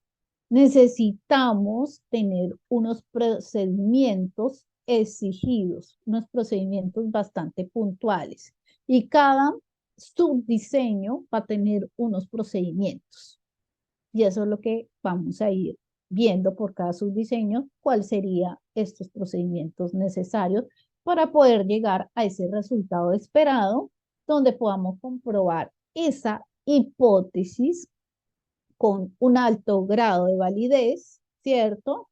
Necesitamos tener unos procedimientos exigidos, unos procedimientos bastante puntuales. Y cada subdiseño va a tener unos procedimientos. Y eso es lo que vamos a ir viendo por cada subdiseño cuál sería estos procedimientos necesarios para poder llegar a ese resultado esperado, donde podamos comprobar esa hipótesis con un alto grado de validez, ¿cierto?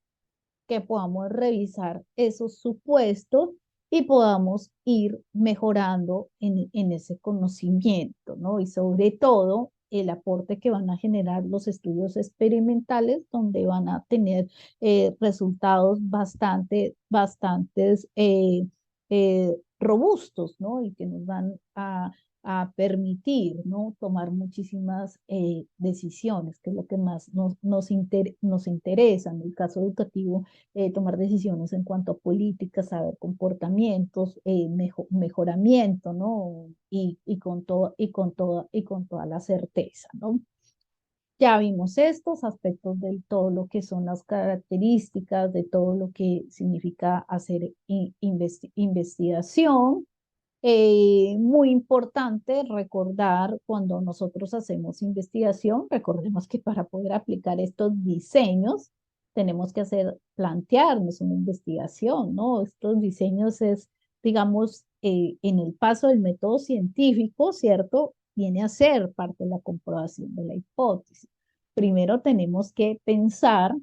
Que podamos revisar esos supuestos y podamos ir mejorando en ese conocimiento, ¿no? Y sobre todo el aporte que van a generar los estudios experimentales, donde van a tener resultados bastantes robustos, ¿no? Y que nos van a permitir, ¿no? Tomar muchísimas decisiones, que es lo que más nos interesa. En el caso educativo, tomar decisiones en cuanto a políticas, saber comportamientos, mejoramiento, ¿no? Y con toda la certeza, ¿no? Ya vimos estos aspectos de todo lo que son las características, de todo lo que significa hacer investigación. Muy importante recordar cuando nosotros hacemos investigación, recordemos que para poder aplicar estos diseños tenemos que plantearnos una investigación, ¿no? Estos diseños es, digamos, en el paso del método científico, ¿cierto? Viene a ser parte de la comprobación de la hipótesis. Primero tenemos que pensar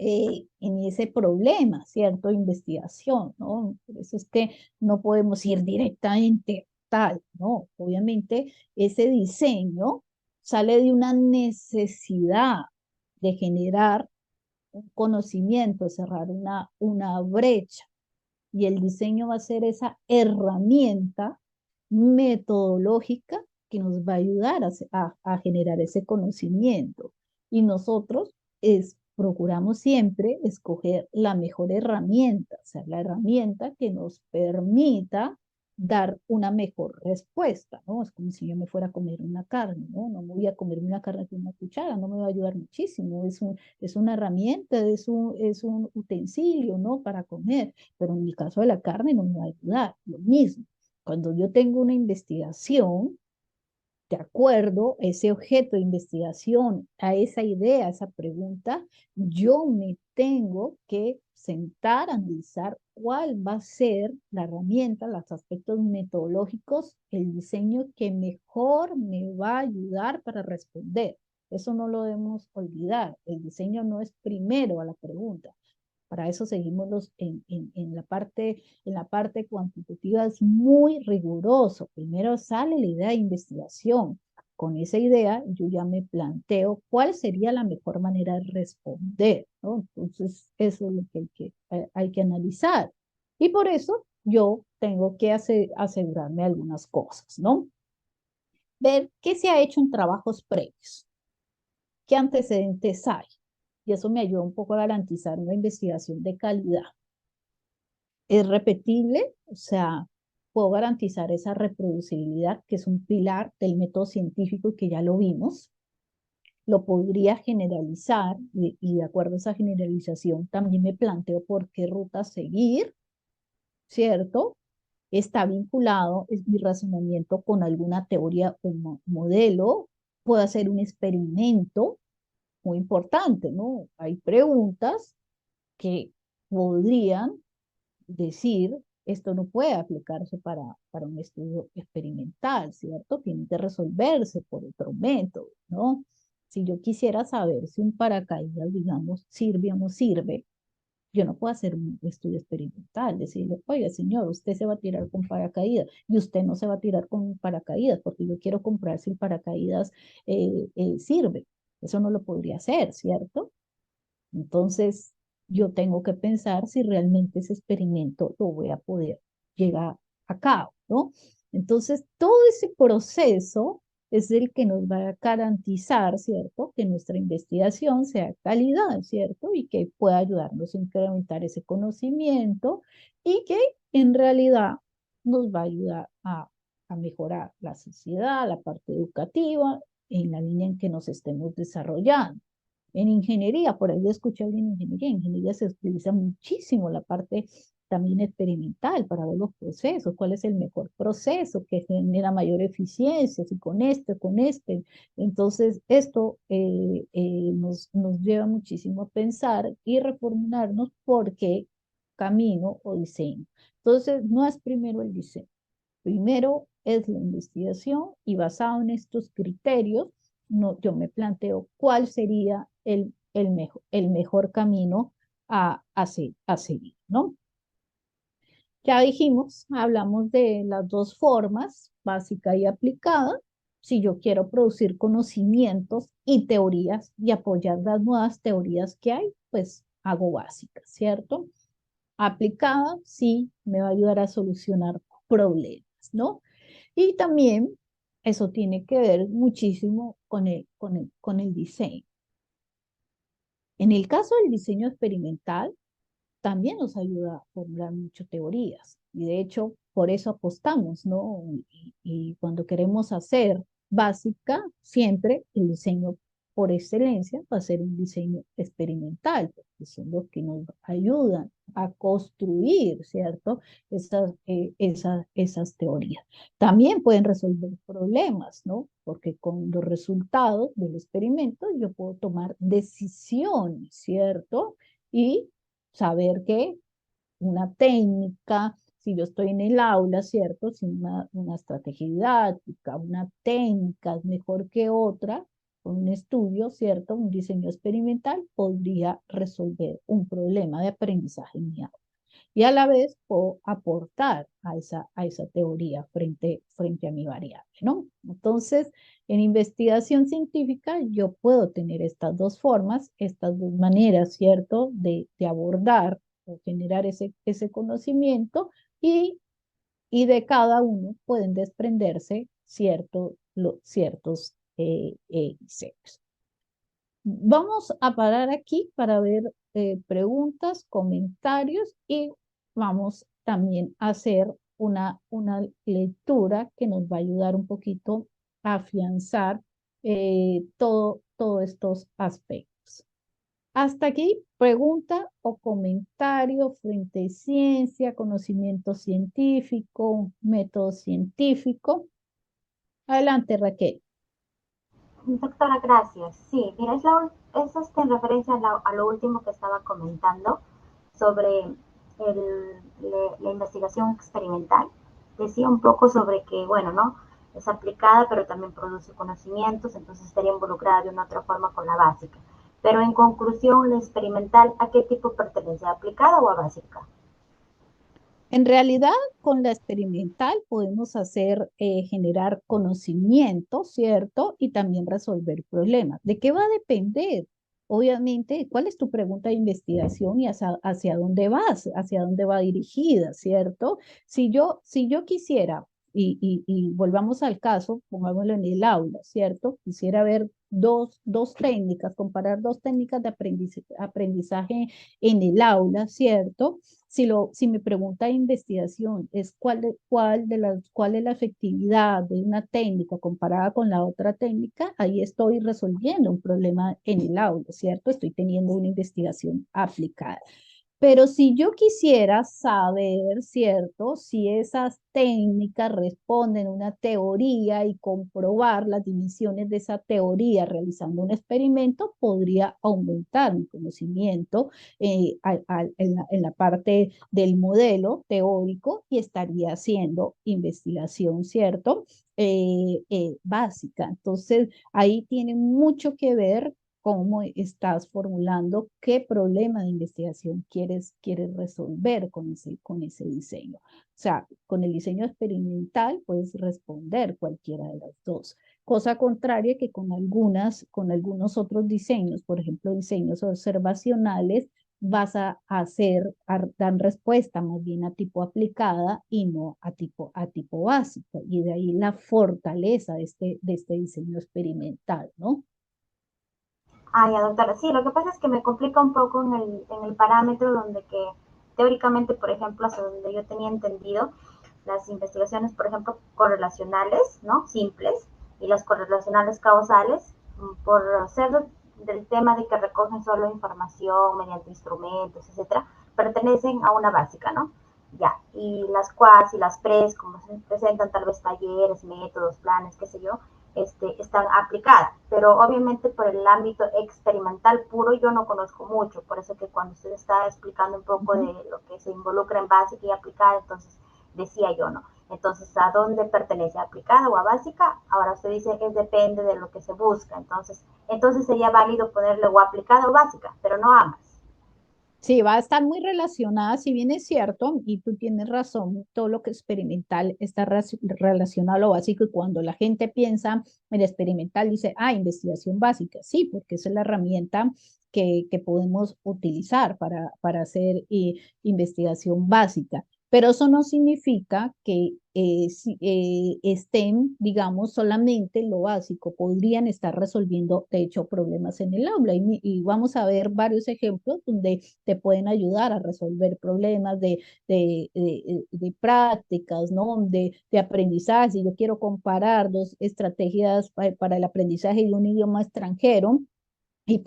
en ese problema, ¿cierto? Investigación, ¿no? Por eso es que no podemos ir directamente tal, ¿no? Obviamente ese diseño sale de una necesidad de generar un conocimiento, cerrar una brecha. Y el diseño va a ser esa herramienta metodológica que nos va a ayudar a generar ese conocimiento. Y nosotros procuramos siempre escoger la mejor herramienta, o sea, la herramienta que nos permita dar una mejor respuesta, ¿no? Es como si yo me fuera a comer una carne, ¿no? No me voy a comer una carne con una cuchara, no me va a ayudar muchísimo, es una herramienta, es un utensilio, ¿no? Para comer, pero en el caso de la carne no me va a ayudar, lo mismo. Cuando yo tengo una investigación, de acuerdo a ese objeto de investigación, a esa idea, a esa pregunta, yo me tengo que sentar a analizar cuál va a ser la herramienta, los aspectos metodológicos, el diseño que mejor me va a ayudar para responder. Eso no lo debemos olvidar. El diseño no es primero a la pregunta. Para eso seguimos en la parte cuantitativa, es muy riguroso. Primero sale la idea de investigación. Con esa idea yo ya me planteo cuál sería la mejor manera de responder, ¿no? Entonces, eso es lo que hay que analizar. Y por eso yo tengo que asegurarme algunas cosas, ¿no? Ver qué se ha hecho en trabajos previos, qué antecedentes hay. Y eso me ayuda un poco a garantizar una investigación de calidad. Es repetible, o sea, puedo garantizar esa reproducibilidad, que es un pilar del método científico que ya lo vimos. Lo podría generalizar y de acuerdo a esa generalización también me planteo por qué ruta seguir, ¿cierto? Está vinculado, es mi razonamiento con alguna teoría o modelo. Puedo hacer un experimento muy importante, ¿no? Hay preguntas que podrían decir, esto no puede aplicarse para un estudio experimental, ¿cierto? Tiene que resolverse por otro método, ¿no? Si yo quisiera saber si un paracaídas, digamos, sirve o no sirve, yo no puedo hacer un estudio experimental, decirle, oiga, señor, usted se va a tirar con paracaídas y usted no se va a tirar con paracaídas porque yo quiero comprar si el paracaídas sirve. Eso no lo podría hacer, ¿cierto? Entonces, yo tengo que pensar si realmente ese experimento lo voy a poder llegar a cabo, ¿no? Entonces, todo ese proceso es el que nos va a garantizar, ¿cierto? Que nuestra investigación sea de calidad, ¿cierto? Y que pueda ayudarnos a incrementar ese conocimiento y que en realidad nos va a ayudar a mejorar la sociedad, la parte educativa, en la línea en que nos estemos desarrollando. En ingeniería, por ahí escuché alguien en ingeniería se utiliza muchísimo la parte también experimental para ver los procesos, cuál es el mejor proceso que genera mayor eficiencia, si con este, con este. Entonces, esto nos lleva muchísimo a pensar y reformularnos por qué camino o diseño. Entonces, no es primero el diseño. Primero es la investigación y basado en estos criterios, no, yo me planteo cuál sería el mejor camino a seguir, ¿no? Ya dijimos, hablamos de las dos formas, básica y aplicada. Si yo quiero producir conocimientos y teorías y apoyar las nuevas teorías que hay, pues hago básica, ¿cierto? Aplicada, sí, me va a ayudar a solucionar problemas, ¿no? Y también eso tiene que ver muchísimo con el diseño. En el caso del diseño experimental, también nos ayuda a formular muchas teorías. Y de hecho, por eso apostamos, ¿no? Y cuando queremos hacer básica, siempre el diseño por excelencia va a ser un diseño experimental, porque son los que nos ayudan a construir, ¿cierto? Esas teorías. También pueden resolver problemas, ¿no? Porque con los resultados del experimento yo puedo tomar decisiones, ¿cierto? Y saber que una técnica, si yo estoy en el aula, ¿cierto? Si una estrategia didáctica, una técnica es mejor que otra, con un estudio, ¿cierto? Un diseño experimental podría resolver un problema de aprendizaje en mi aula. Y a la vez puedo aportar a esa teoría frente a mi variable, ¿no? Entonces, en investigación científica yo puedo tener estas dos formas, estas dos maneras, ¿cierto?, de abordar o generar ese conocimiento y de cada uno pueden desprenderse ciertos diseños. Vamos a parar aquí para ver preguntas, comentarios y vamos también a hacer una lectura que nos va a ayudar un poquito a afianzar todos estos aspectos. Hasta aquí, pregunta o comentario frente a ciencia, conocimiento científico, método científico. Adelante, Raquel. Doctora, gracias. Sí, mira, es en referencia a lo último que estaba comentando sobre la investigación experimental. Decía un poco sobre que, bueno, ¿no? Es aplicada, pero también produce conocimientos, entonces estaría involucrada de una otra forma con la básica. Pero en conclusión, la experimental, ¿a qué tipo pertenece? ¿A aplicada o a básica? En realidad, con la experimental podemos generar conocimiento, ¿cierto? Y también resolver problemas. ¿De qué va a depender? Obviamente, ¿cuál es tu pregunta de investigación y hacia dónde vas? ¿Hacia dónde va dirigida, ¿cierto? Si yo quisiera, y volvamos al caso, pongámoslo en el aula, ¿cierto? Quisiera ver dos técnicas, comparar dos técnicas de aprendizaje en el aula, ¿cierto? Si mi pregunta de investigación es cuál es la efectividad de una técnica comparada con la otra técnica, ahí estoy resolviendo un problema en el aula, ¿cierto? Estoy teniendo una investigación aplicada. Pero si yo quisiera saber, ¿cierto? Si esas técnicas responden a una teoría y comprobar las dimensiones de esa teoría realizando un experimento, podría aumentar mi conocimiento en la parte del modelo teórico y estaría haciendo investigación, ¿cierto? Básica. Entonces, ahí tiene mucho que ver cómo estás formulando, qué problema de investigación quieres resolver con ese diseño. O sea, con el diseño experimental puedes responder cualquiera de las dos. Cosa contraria que con algunos otros diseños, por ejemplo, diseños observacionales, vas a dar respuesta más bien a tipo aplicada y no a tipo básico. Y de ahí la fortaleza de este diseño experimental, ¿no? Ah, ya, doctora. Sí, lo que pasa es que me complica un poco en el parámetro donde que teóricamente, por ejemplo, hasta donde yo tenía entendido, las investigaciones, por ejemplo, correlacionales, ¿no? Simples, y las correlacionales causales, por ser del tema de que recogen solo información mediante instrumentos, etcétera, pertenecen a una básica, ¿no? Ya, y las quads y las pres, como se presentan tal vez talleres, métodos, planes, qué sé yo, están aplicadas, pero obviamente por el ámbito experimental puro yo no conozco mucho, por eso que cuando usted está explicando un poco de Ujú. lo que se involucra en básica y aplicada, entonces decía yo, ¿no? Entonces, ¿a dónde pertenece? ¿A aplicada o a básica? Ahora usted dice que depende de lo que se busca, entonces sería válido ponerle o aplicada o básica, pero no ambas. Sí, va a estar muy relacionada, si bien es cierto, y tú tienes razón, todo lo que es experimental está relacionado a lo básico y cuando la gente piensa en experimental dice, ah, investigación básica, sí, porque esa es la herramienta que podemos utilizar para hacer investigación básica. Pero eso no significa que estén, digamos, solamente lo básico, podrían estar resolviendo, de hecho, problemas en el aula. Y vamos a ver varios ejemplos donde te pueden ayudar a resolver problemas de prácticas, ¿no? De aprendizaje. Si yo quiero comparar dos estrategias para el aprendizaje de un idioma extranjero, y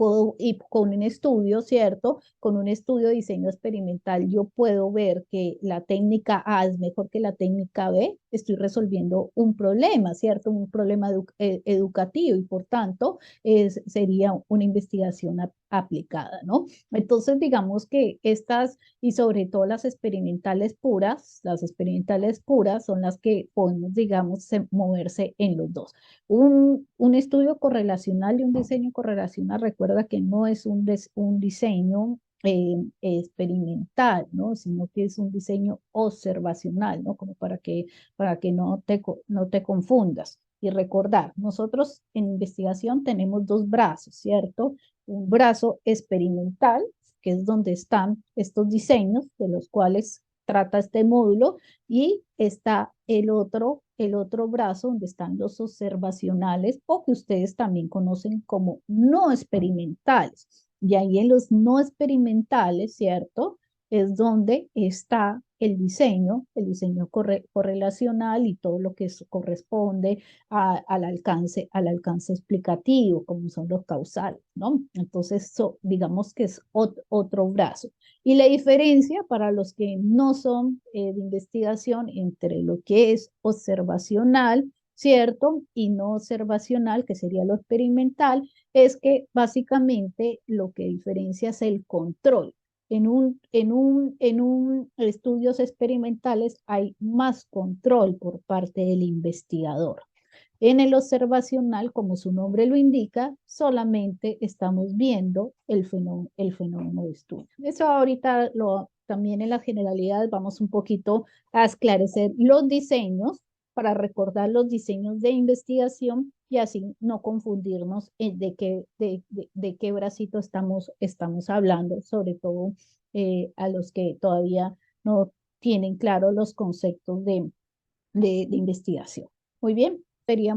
con un estudio, ¿cierto? Con un estudio de diseño experimental, yo puedo ver que la técnica A es mejor que la técnica B, estoy resolviendo un problema, ¿cierto? Un problema educativo y por tanto sería una investigación aplicada, ¿no? Entonces, digamos que estas y sobre todo las experimentales puras son las que podemos, digamos, moverse en los dos. Un estudio correlacional y un diseño correlacional, recuerda que no es un diseño experimental, ¿no? Sino que es un diseño observacional, ¿no? Como para que no te confundas. Y recordar, nosotros en investigación tenemos dos brazos, ¿cierto? Un brazo experimental, que es donde están estos diseños de los cuales trata este módulo, y está el otro brazo donde están los observacionales o que ustedes también conocen como no experimentales. Y ahí en los no experimentales, ¿cierto? Es donde está el diseño correlacional y todo lo que corresponde al alcance explicativo, como son los causales, ¿no? Entonces, digamos que es otro brazo. Y la diferencia para los que no son de investigación entre lo que es observacional, ¿cierto? Y no observacional, que sería lo experimental, es que básicamente lo que diferencia es el control. En un estudios experimentales hay más control por parte del investigador. En el observacional, como su nombre lo indica, solamente estamos viendo el fenómeno de estudio. Eso ahorita también en las generalidades vamos un poquito a esclarecer los diseños para recordar los diseños de investigación y así no confundirnos de qué bracito estamos hablando, sobre todo a los que todavía no tienen claro los conceptos de investigación. Muy bien, sería